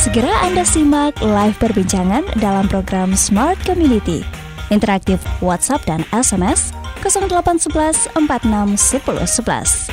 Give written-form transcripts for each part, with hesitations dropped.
Segera Anda simak live perbincangan dalam program Smart Community. Interaktif WhatsApp dan SMS 0811 46 10 11.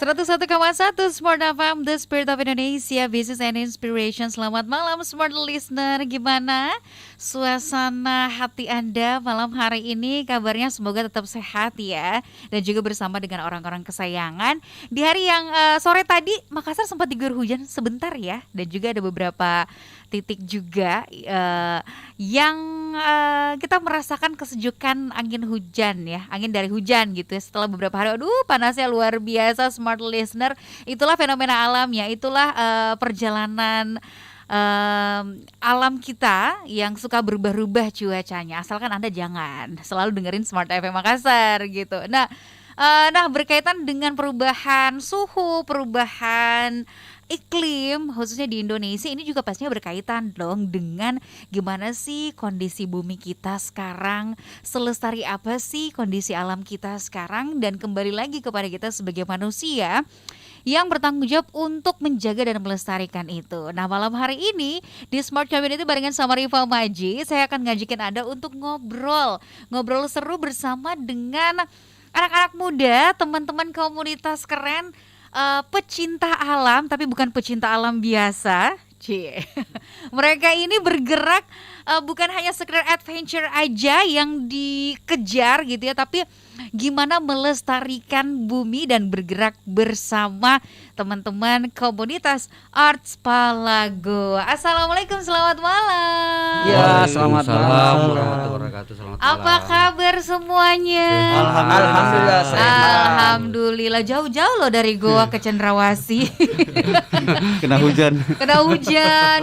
101,1 Smart FM, The Spirit of Indonesia, Business and Inspiration. Selamat malam Smart Listener, gimana suasana hati Anda malam hari ini? Kabarnya semoga tetap sehat ya, dan juga bersama dengan orang-orang kesayangan. Di hari yang sore tadi Makassar sempat diguyur hujan sebentar ya, dan juga ada beberapa titik juga yang kita merasakan kesejukan angin hujan ya, angin dari hujan gitu ya. Setelah beberapa hari, aduh panasnya luar biasa Smart Listener. Itulah fenomena alamnya, itulah perjalanan alam kita yang suka berubah-ubah cuacanya. Asalkan Anda jangan selalu dengerin Smart FM Makassar gitu. Nah berkaitan dengan perubahan suhu, perubahan iklim khususnya di Indonesia, ini juga pastinya berkaitan dong dengan gimana sih kondisi bumi kita sekarang, selestari apa sih kondisi alam kita sekarang, dan kembali lagi kepada kita sebagai manusia yang bertanggung jawab untuk menjaga dan melestarikan itu. Nah malam hari ini di Smart Community barengan sama Rifa Maji, saya akan ngajakin Anda untuk ngobrol seru bersama dengan anak-anak muda, teman-teman komunitas keren, pecinta alam, tapi bukan pecinta alam biasa. Mereka ini bergerak bukan hanya sekedar adventure aja yang dikejar gitu ya, tapi gimana melestarikan bumi dan bergerak bersama teman-teman komunitas Arts Palago. Assalamualaikum, selamat malam. Ya, selamat malam warahmatullahi wabarakatuh. Selamat malam. Apa kabar semuanya? Alhamdulillah sehat. Alhamdulillah, jauh-jauh loh dari Goa ke Cendrawasih. Kena hujan.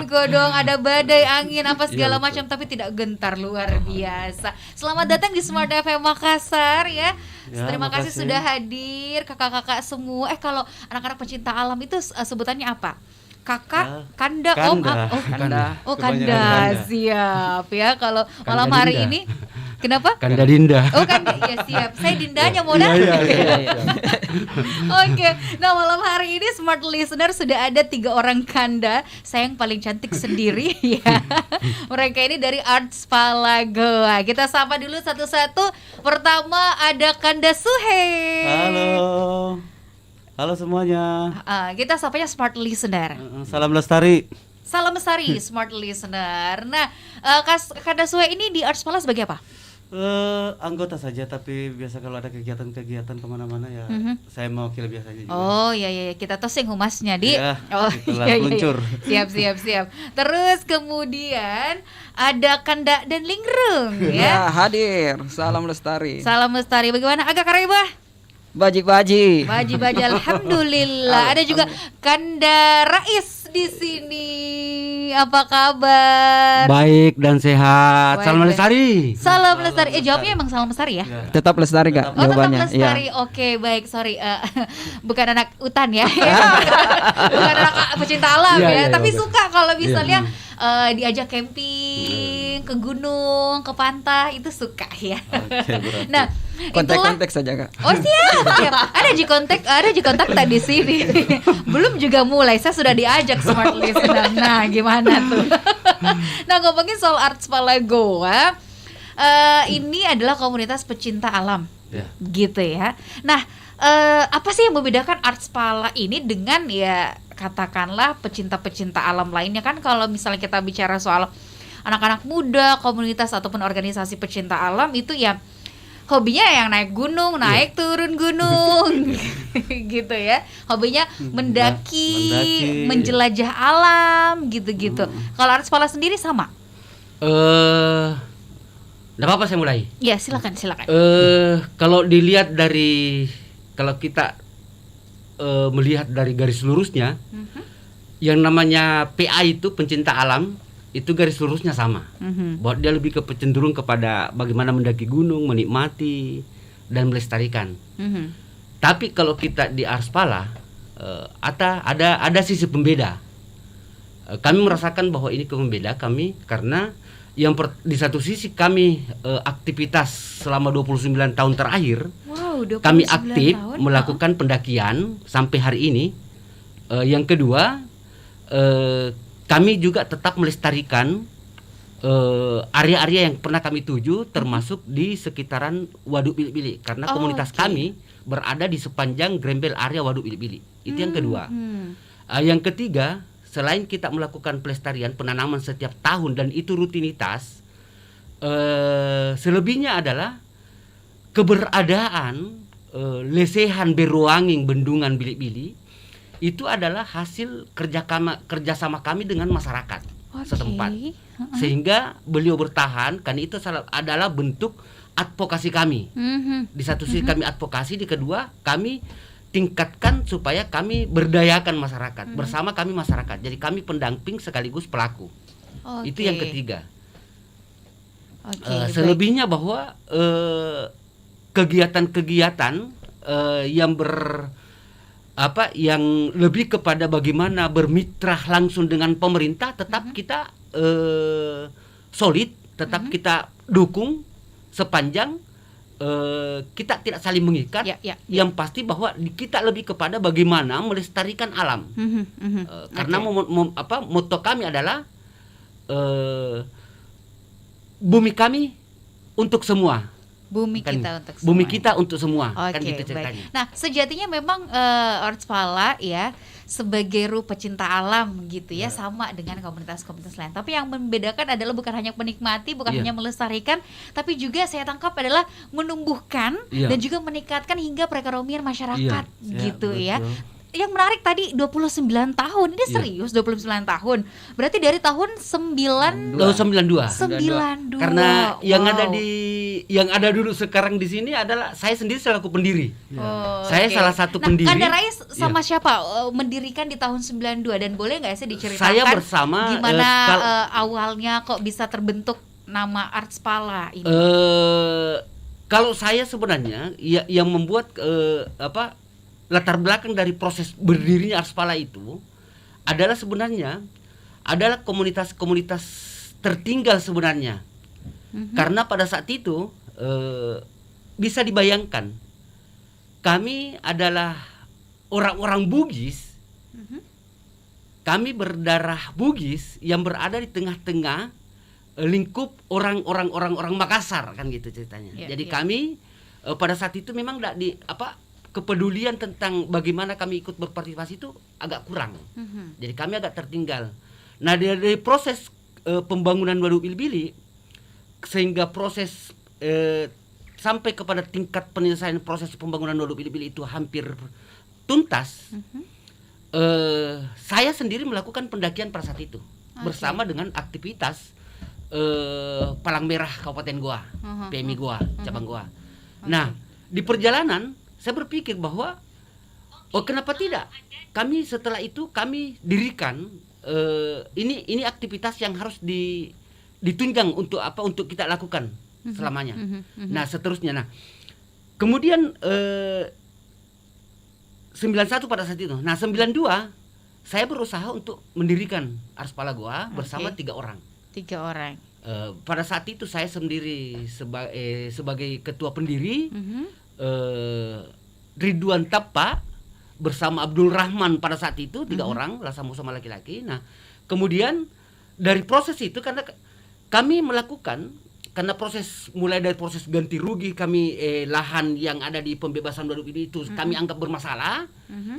Godong, ada badai, angin, apa segala macam, tapi tidak gentar, luar biasa. Selamat datang di Smart FM Makassar ya. Terima kasih sudah hadir kakak-kakak semua. Kalau anak-anak pecinta alam itu sebutannya apa? Kakak, kanda, om, kanda. Siap ya. Kalau malam hari ini, kenapa? Kanda Dinda. Oh Kanda, ya siap. Saya Dindanya Mona. Oke, nah malam hari ini Smart Listener sudah ada 3 orang Kanda. Saya yang paling cantik sendiri ya. Mereka ini dari Arts Palago. Kita sapa dulu satu-satu. Pertama ada Kanda Suhe. Halo semuanya. Kita sapanya Smart Listener. Salam lestari. Salam lestari Smart Listener. Nah, Kanda Suhe ini di Arts Palago sebagai apa? Anggota saja, tapi biasa kalau ada kegiatan-kegiatan kemana-mana ya saya mewakili biasanya juga. Oh iya, kita tosing humasnya di. Ya, oh iya. Luncur. Siap. Terus kemudian ada Kanda dan Lingrung ya. Hadir. Salam lestari. Salam lestari. Bagaimana Agak Karibah? Baji. Alhamdulillah. Ada juga Kanda Rais di sini. Apa kabar? Baik dan sehat. Baik, Salam lestari. Salam lestari. Jawabnya emang salam lestari ya? Tetap lestari Kak jawabannya. Tetap lestari. Ya. Oke, baik. Sorry. Bukan anak hutan ya. Bukan anak pecinta alam ya. Tapi suka kalau misalnya diajak camping, ke gunung, ke pantai, itu suka ya. Nah, kontak saja Kak. Oh siap. Ada kontak tadi di sini. Belum juga mulai, saya sudah diajak Smart Listener. Nah, gimana tuh? Nah, ngomongin soal Arts Palago, ini adalah komunitas pecinta alam, gitu ya. Nah, apa sih yang membedakan Arts Pala ini dengan ya katakanlah pecinta-pecinta alam lainnya? Kan kalau misalnya kita bicara soal anak-anak muda, komunitas ataupun organisasi pecinta alam itu ya hobinya yang naik gunung, naik turun gunung, gitu ya. Hobinya mendaki, menjelajah alam, gitu-gitu. Kalau Arts Pala sendiri sama? Nggak apa-apa saya mulai. Ya silakan. Kalau dilihat kalau kita melihat dari garis lurusnya, yang namanya PA itu pencinta alam, itu garis lurusnya sama. Bahwa dia lebih cenderung kepada bagaimana mendaki gunung, menikmati dan melestarikan. Tapi kalau kita di Arts Pala, ada sisi pembeda. Kami merasakan bahwa ini pembeda kami karena di satu sisi kami aktivitas selama 29 tahun terakhir, kami aktif melakukan pendakian sampai hari ini. Yang kedua, kami juga tetap melestarikan area-area yang pernah kami tuju, termasuk di sekitaran Waduk Bilik-Bilik, karena komunitas kami berada di sepanjang grembel area Waduk Bilik-Bilik. Itu yang kedua. Yang ketiga, selain kita melakukan pelestarian penanaman setiap tahun dan itu rutinitas, selebihnya adalah keberadaan lesehan beruanging bendungan Bilik-Bilik itu adalah hasil kerjasama kami dengan masyarakat setempat, sehingga beliau bertahan karena itu adalah bentuk advokasi kami. Di satu sisi kami advokasi, di kedua kami tingkatkan supaya kami berdayakan masyarakat bersama kami masyarakat. Jadi kami pendamping sekaligus pelaku. Itu yang ketiga. Selebihnya bahwa kegiatan-kegiatan yang lebih kepada bagaimana bermitra langsung dengan pemerintah, tetap kita solid, tetap kita dukung sepanjang kita tidak saling mengikat. Yang pasti bahwa kita lebih kepada bagaimana melestarikan alam. Karena moto kami adalah bumi kami untuk semua. Bumi kita untuk semua. Bumi kita untuk semua. Kan Oke, gitu ceritanya. baik. Nah, sejatinya memang Artspala ya sebagai ruh pecinta alam gitu ya, sama dengan komunitas-komunitas lain. Tapi yang membedakan adalah bukan hanya menikmati, bukan hanya melestarikan, tapi juga saya tangkap adalah menumbuhkan dan juga meningkatkan hingga perekonomian masyarakat gitu ya. Yang menarik tadi 29 tahun. Ini serius 29 tahun. Berarti dari tahun 92. Karena yang ada dulu sekarang di sini adalah saya sendiri selaku pendiri. Saya salah satu pendiri. Kanda Rais sama siapa mendirikan di tahun 92, dan boleh nggak sih diceritakan saya bersama gimana awalnya kok bisa terbentuk nama Artspala ini? Kalau saya sebenarnya yang membuat latar belakang dari proses berdirinya Artspala itu adalah sebenarnya komunitas-komunitas tertinggal sebenarnya. Karena pada saat itu bisa dibayangkan kami adalah orang-orang Bugis. Kami berdarah Bugis yang berada di tengah-tengah lingkup orang Makassar, kan gitu ceritanya. Jadi kami pada saat itu memang kepedulian tentang bagaimana kami ikut berpartisipasi itu agak kurang. Jadi kami agak tertinggal. Nah, dari proses pembangunan Waduk Bilik-Bilik sehingga proses sampai kepada tingkat penyelesaian proses pembangunan Waduk Bilik-Bilik itu hampir tuntas. Saya sendiri melakukan pendakian pada saat itu bersama dengan aktivitas Palang Merah Kabupaten Goa, PMI Goa, cabang Goa. Nah, di perjalanan saya berpikir bahwa kenapa tidak kami setelah itu kami dirikan ini aktivitas yang harus ditunjang untuk kita lakukan selamanya. Nah, seterusnya. Nah, kemudian 91 pada saat itu. Nah, 92 saya berusaha untuk mendirikan Artspala Goa bersama 3 orang. 3 orang. Pada saat itu saya sendiri sebagai ketua pendiri, Ridwan Tapa bersama Abdul Rahman pada saat itu 3 orang, sama laki-laki. Nah, kemudian dari proses itu karena kami melakukan, karena mulai dari proses ganti rugi kami lahan yang ada di pembebasan Waduk ini itu kami anggap bermasalah,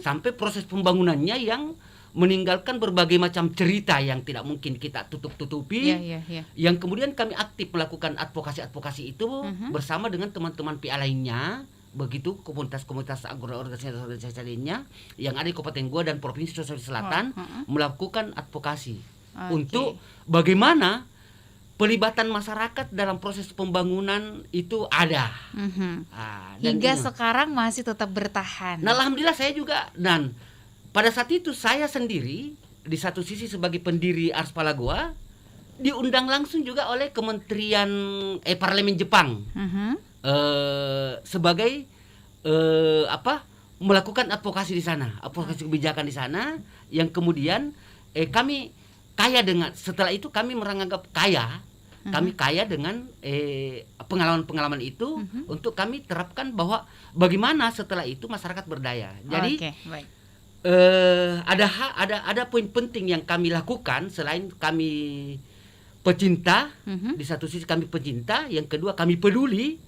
sampai proses pembangunannya yang meninggalkan berbagai macam cerita yang tidak mungkin kita tutup-tutupi. Yang kemudian kami aktif melakukan advokasi itu bersama dengan teman-teman PA lainnya, begitu komunitas-komunitas organisasi lainnya yang ada di Kabupaten Goa dan Provinsi Sulawesi Selatan melakukan advokasi untuk bagaimana pelibatan masyarakat dalam proses pembangunan itu ada. Hingga sekarang masih tetap bertahan. Nah, alhamdulillah saya juga, dan pada saat itu saya sendiri di satu sisi sebagai pendiri Artspala Goa diundang langsung juga oleh Kementerian Parlemen Jepang sebagai melakukan advokasi di sana, advokasi kebijakan di sana, yang kemudian kami kaya dengan, setelah itu kami menganggap kaya, kami kaya dengan pengalaman-pengalaman itu untuk kami terapkan bahwa bagaimana setelah itu masyarakat berdaya. Jadi ada poin penting yang kami lakukan selain kami pecinta. Di satu sisi kami pecinta, yang kedua kami peduli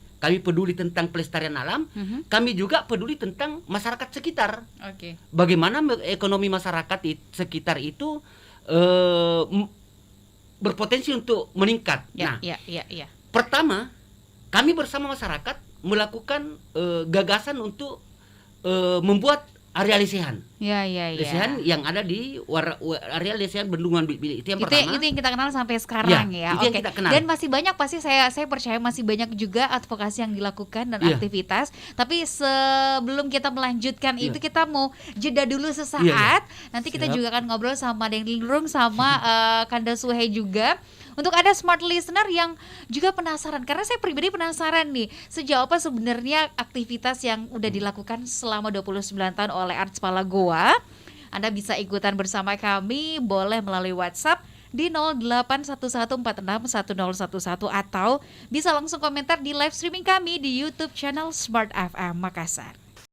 tentang pelestarian alam. Kami juga peduli tentang masyarakat sekitar. Bagaimana ekonomi masyarakat sekitar itu berpotensi untuk meningkat. Pertama, kami bersama masyarakat melakukan gagasan untuk membuat area lesehan. Lesehan yang ada di area lesehan Bendungan Bilik itu yang pertama. Itu yang kita kenal sampai sekarang ya. Itu yang kita kenal. Dan masih banyak pasti saya percaya masih banyak juga advokasi yang dilakukan dan aktivitas. Tapi sebelum kita melanjutkan itu kita mau jeda dulu sesaat. Nanti kita juga akan ngobrol sama Deng Linglung sama Kanda Suhe juga. Untuk ada smart listener yang juga penasaran, karena saya pribadi penasaran nih, sejauh apa sebenarnya aktivitas yang udah dilakukan selama 29 tahun oleh Arts Palagoa. Anda bisa ikutan bersama kami, boleh melalui WhatsApp di 0811461011 atau bisa langsung komentar di live streaming kami di YouTube channel Smart FM Makassar.